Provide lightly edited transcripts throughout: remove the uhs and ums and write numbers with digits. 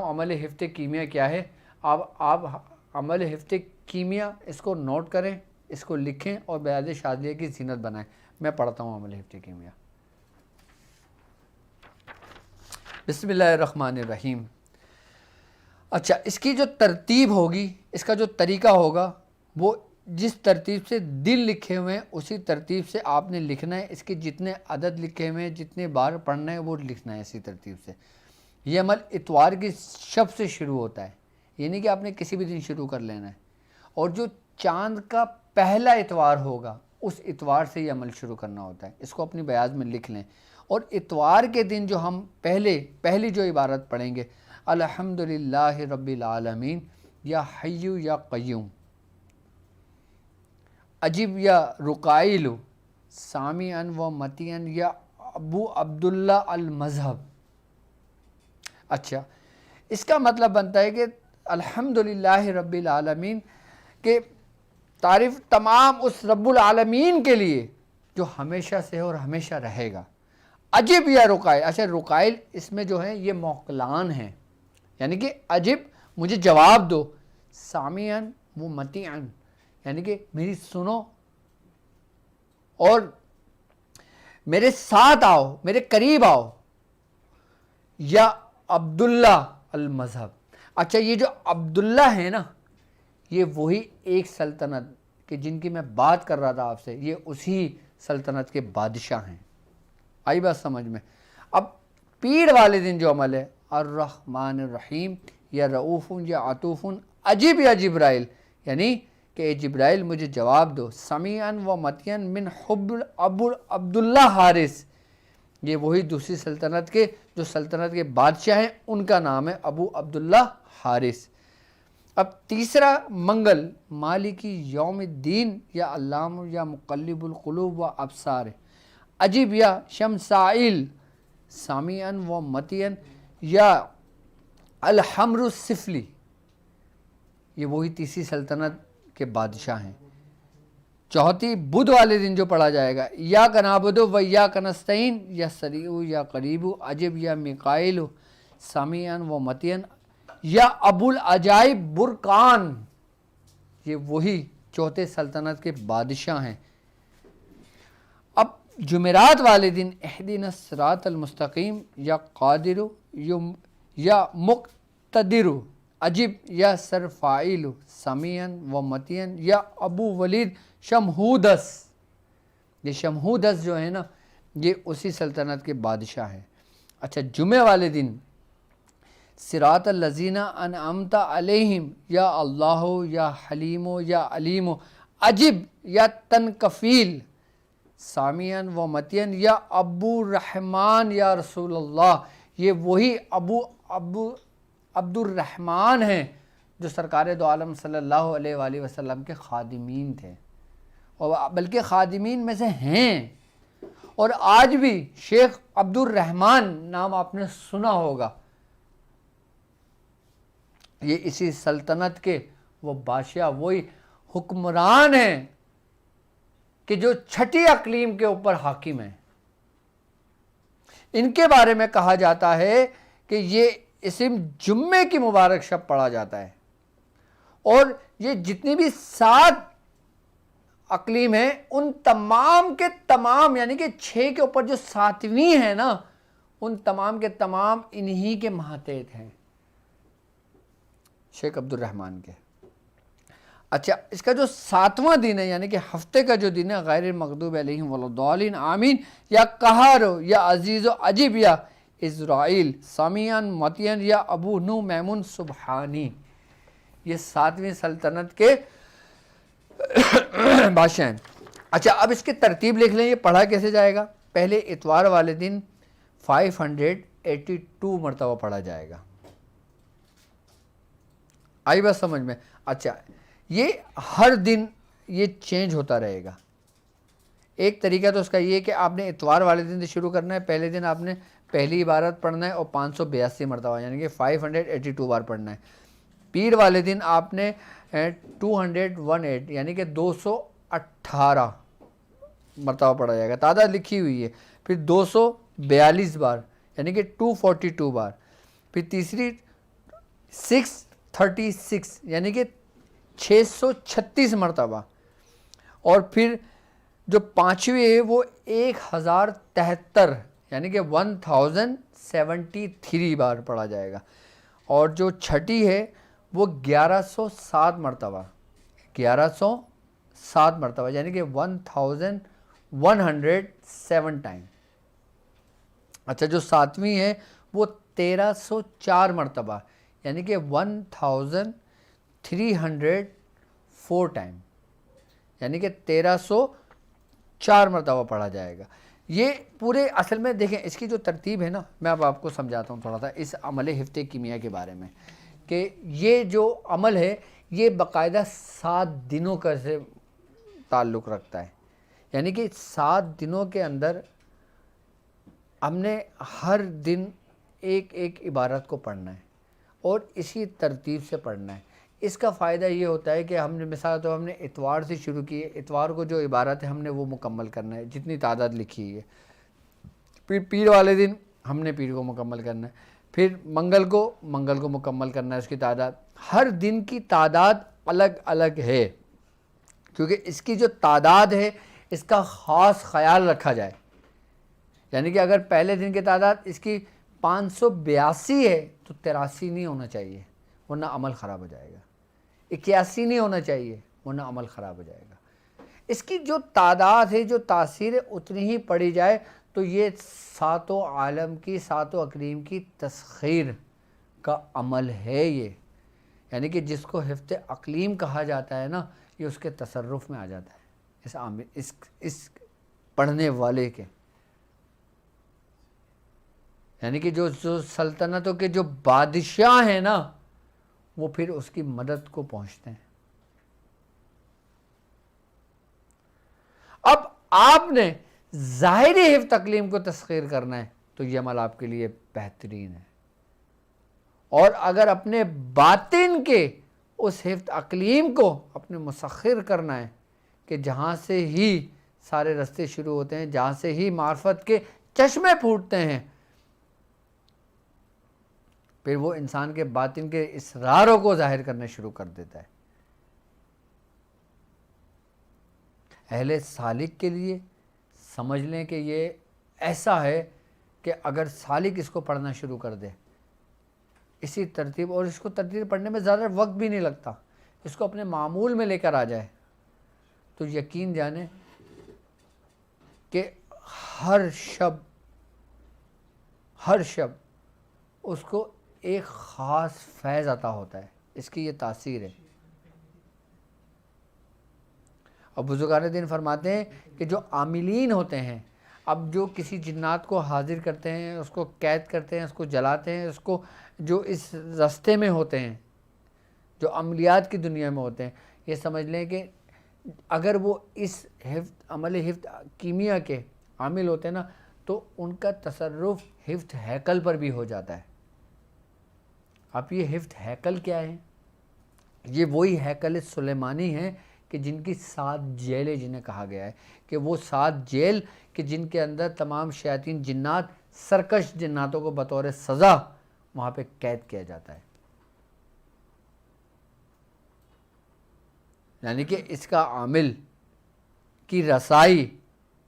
عمل ہفت کیمیا کیا ہے؟ آپ عمل ہفت کیمیا اس کو نوٹ کریں، اس کو لکھیں اور بیاض شاذلیہ کی زینت بنائیں۔ میں پڑھتا ہوں عمل ہفت کیمیا۔ بسم اللہ الرحمن الرحیم۔ اچھا، اس کی جو ترتیب ہوگی، اس کا جو طریقہ ہوگا، وہ جس ترتیب سے دن لکھے ہوئے ہیں اسی ترتیب سے آپ نے لکھنا ہے۔ اس کے جتنے عدد لکھے ہوئے ہیں، جتنے بار پڑھنا ہے، وہ لکھنا ہے اسی ترتیب سے۔ یہ عمل اتوار کی شب سے شروع ہوتا ہے، یہ نہیں کہ آپ نے کسی بھی دن شروع کر لینا ہے، اور جو چاند کا پہلا اتوار ہوگا اس اتوار سے یہ عمل شروع کرنا ہوتا ہے۔ اس کو اپنی بیاض میں لکھ لیں۔ اور اتوار کے دن جو ہم پہلی جو عبارت پڑھیں گے، الحمدللہ رب العالمین، یا حیو یا قیوم، عجیب یا رقائل، سامعاً و متیاً یا ابو عبداللہ المذہب۔ اچھا، اس کا مطلب بنتا ہے کہ الحمدللہ رب العالمین کہ تعریف تمام اس رب العالمین کے لیے جو ہمیشہ سے ہے اور ہمیشہ رہے گا۔ عجب یا رقائل، اچھا رقائل اس میں جو ہے یہ موکلان ہیں، یعنی کہ عجب مجھے جواب دو، سامعاً و متیعاً یعنی کہ میری سنو اور میرے ساتھ آؤ، میرے قریب آؤ، یا عبداللہ المذہب۔ اچھا، یہ جو عبداللہ ہے نا، یہ وہی ایک سلطنت کہ جن کی میں بات کر رہا تھا آپ سے، یہ اسی سلطنت کے بادشاہ ہیں۔ آئی بات سمجھ میں؟ اب پیر والے دن جو عمل ہے، الرحمن الرحیم یا رؤوف یا عطوف، عجیب یا جبرائیل یعنی کہ اے جبرائیل مجھے جواب دو، سمیعاً و متیاً من حب ابو عبداللہ حارث، یہ وہی دوسری سلطنت کے جو سلطنت کے بادشاہ ہیں، ان کا نام ہے ابو عبداللہ حارث۔ اب تیسرا منگل، مالکی یوم الدین یا علام یا مقلب القلوب و ابصار، عجیب یا شمسائل، سامعاً و متیاً یا الحمر السفلی، یہ وہی تیسری سلطنت کے بادشاہ ہیں۔ چوتھی بدھ والے دن جو پڑھا جائے گا، یا کنابد و یا کنستعین یا سریع یا قریب، عجب یا میکائل، سامعاً و متیاً یا ابو العجائب برقان، یہ وہی چوتھے سلطنت کے بادشاہ ہیں۔ اب جمعرات والے دن، اہدنا الصراط المستقیم یا قادر یا مقتدر، عجب یا سرفائل، سمیعاً و متیاً یا ابو ولید شمہودس، یہ شمہودس جو ہے نا، یہ اسی سلطنت کے بادشاہ ہیں۔ اچھا، جمعہ والے دن، صراط الذین انعمت علیہم یا اللہ یا حلیم یا علیم، عجب یا تنکفیل، سامعاً و متیاً یا ابو الرحمن یا رسول اللہ، یہ وہی عبد الرحمن ہیں جو سرکار دو عالم صلی اللہ علیہ وآلہ وسلم کے خادمین تھے، اور بلکہ خادمین میں سے ہیں، اور آج بھی شیخ عبد الرحمن نام آپ نے سنا ہوگا، یہ اسی سلطنت کے وہ بادشاہ، وہی حکمران ہیں کہ جو چھٹی اقلیم کے اوپر حاکم ہیں۔ ان کے بارے میں کہا جاتا ہے کہ یہ اسم جمعے کی مبارک شب پڑھا جاتا ہے، اور یہ جتنی بھی 7 اقلیم ہیں ان تمام کے تمام، یعنی کہ 6 کے اوپر جو 7ویں ہے نا، ان تمام کے تمام انہی کے ماتحت ہیں، شیخ عبد الرحمن کے۔ اچھا، اس کا جو 7واں دن ہے، یعنی کہ ہفتے کا جو دن ہے، غیر المغضوب علیہم ولا الضالین آمین یا قہر یا عزیز و عجیب یا اسرائیل، سامعاً متیاً یا ابو نو میمون سبحانی، یہ 7ویں سلطنت کے بادشاہ ہیں۔ اچھا، اب اس کی ترتیب لکھ لیں، یہ پڑھا کیسے جائے گا؟ پہلے اتوار والے دن 582 مرتبہ پڑھا جائے گا۔ آئی بات سمجھ میں؟ اچھا، یہ ہر دن یہ چینج ہوتا رہے گا۔ ایک طریقہ تو اس کا یہ کہ آپ نے اتوار والے دن سے شروع کرنا ہے، پہلے دن آپ نے پہلی عبارت پڑھنا ہے اور 582 مرتبہ یعنی کہ 582 بار پڑھنا ہے۔ پیر والے دن آپ نے 218 یعنی کہ 218 مرتبہ پڑھا جائے گا، تعداد لکھی ہوئی ہے۔ پھر 242 بار یعنی کہ 242 بار۔ پھر تیسری 636 یعنی کہ 636 مرتبہ، اور پھر جو پانچویں ہے وہ 1073 یعنی کہ 1073 بار پڑھا جائے گا، اور جو چھٹی ہے وہ 1107 مرتبہ، 1107 مرتبہ یعنی کہ 1107 ٹائم۔ اچھا جو ساتویں ہے وہ 1304 مرتبہ یعنی کہ 1304 ٹائم، یعنی کہ 1304 مرتبہ پڑھا جائے گا۔ یہ پورے اصل میں دیکھیں اس کی جو ترتیب ہے نا، میں اب آپ کو سمجھاتا ہوں تھوڑا سا اس عمل ہفت کیمیا کے بارے میں، کہ یہ جو عمل ہے یہ باقاعدہ 7 دنوں کا سے تعلق رکھتا ہے، یعنی کہ 7 دنوں کے اندر ہم نے ہر دن ایک ایک عبارت کو پڑھنا ہے اور اسی ترتیب سے پڑھنا ہے۔ اس کا فائدہ یہ ہوتا ہے کہ ہم نے مثال تو ہم نے اتوار سے شروع کی ہے، اتوار کو جو عبارت ہے ہم نے وہ مکمل کرنا ہے جتنی تعداد لکھی ہے، پھر پیر والے دن ہم نے پیر کو مکمل کرنا ہے، پھر منگل کو مکمل کرنا ہے، اس کی تعداد، ہر دن کی تعداد الگ الگ ہے، کیونکہ اس کی جو تعداد ہے اس کا خاص خیال رکھا جائے، یعنی کہ اگر پہلے دن کی تعداد اس کی 582 ہے تو 83 نہیں ہونا چاہیے ورنہ عمل خراب ہو جائے گا، 81 نہیں ہونا چاہیے ورنہ عمل خراب ہو جائے گا۔ اس کی جو تعداد ہے، جو تاثیر ہے اتنی ہی پڑھی جائے تو یہ ساتوں عالم کی، ساتوں اقلیم کی تسخیر کا عمل ہے یہ، یعنی کہ جس کو حفظ اقلیم کہا جاتا ہے نا، یہ اس کے تصرف میں آ جاتا ہے، اس پڑھنے والے کے، یعنی کہ جو سلطنتوں کے جو بادشاہ ہیں نا وہ پھر اس کی مدد کو پہنچتے ہیں۔ اب آپ نے ظاہری حفظ تقلیم کو تسخیر کرنا ہے تو یہ عمل آپ کے لیے بہترین ہے، اور اگر اپنے باطن کے اس حفظ اقلیم کو اپنے مسخر کرنا ہے کہ جہاں سے ہی سارے رستے شروع ہوتے ہیں، جہاں سے ہی معرفت کے چشمے پھوٹتے ہیں، پھر وہ انسان کے باطن کے اسراروں کو ظاہر کرنا شروع کر دیتا ہے۔ اہل سالک کے لیے سمجھ لیں کہ یہ ایسا ہے کہ اگر سالک اس کو پڑھنا شروع کر دے اسی ترتیب، اور اس کو ترتیب پڑھنے میں زیادہ وقت بھی نہیں لگتا، اس کو اپنے معمول میں لے کر آ جائے تو یقین جانیں کہ ہر شب اس کو ایک خاص فیض عطا ہوتا ہے، اس کی یہ تاثیر ہے۔ اور بزرگان دین فرماتے ہیں کہ جو عاملین ہوتے ہیں، اب جو کسی جنات کو حاضر کرتے ہیں، اس کو قید کرتے ہیں، اس کو جلاتے ہیں، اس کو جو اس رستے میں ہوتے ہیں، جو عملیات کی دنیا میں ہوتے ہیں، یہ سمجھ لیں کہ اگر وہ اس عمل حفظ کیمیا کے عامل ہوتے ہیں نا تو ان کا تصرف حفظ ہیکل پر بھی ہو جاتا ہے۔ اب یہ حفظ ہیکل کیا ہے؟ یہ وہی ہیکل سلیمانی ہیں کہ جن کی 7 جیلیں جنہیں کہا گیا ہے کہ وہ 7 جیل کہ جن کے اندر تمام شیاطین جنات، سرکش جناتوں کو بطور سزا وہاں پہ قید کیا جاتا ہے، یعنی کہ اس کا عامل کی رسائی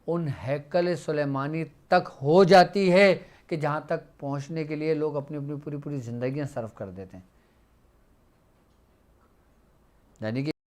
ان ہیکل سلیمانی تک ہو جاتی ہے کہ جہاں تک پہنچنے کے لیے لوگ اپنی پوری زندگیاں صرف کر دیتے ہیں، یعنی کہ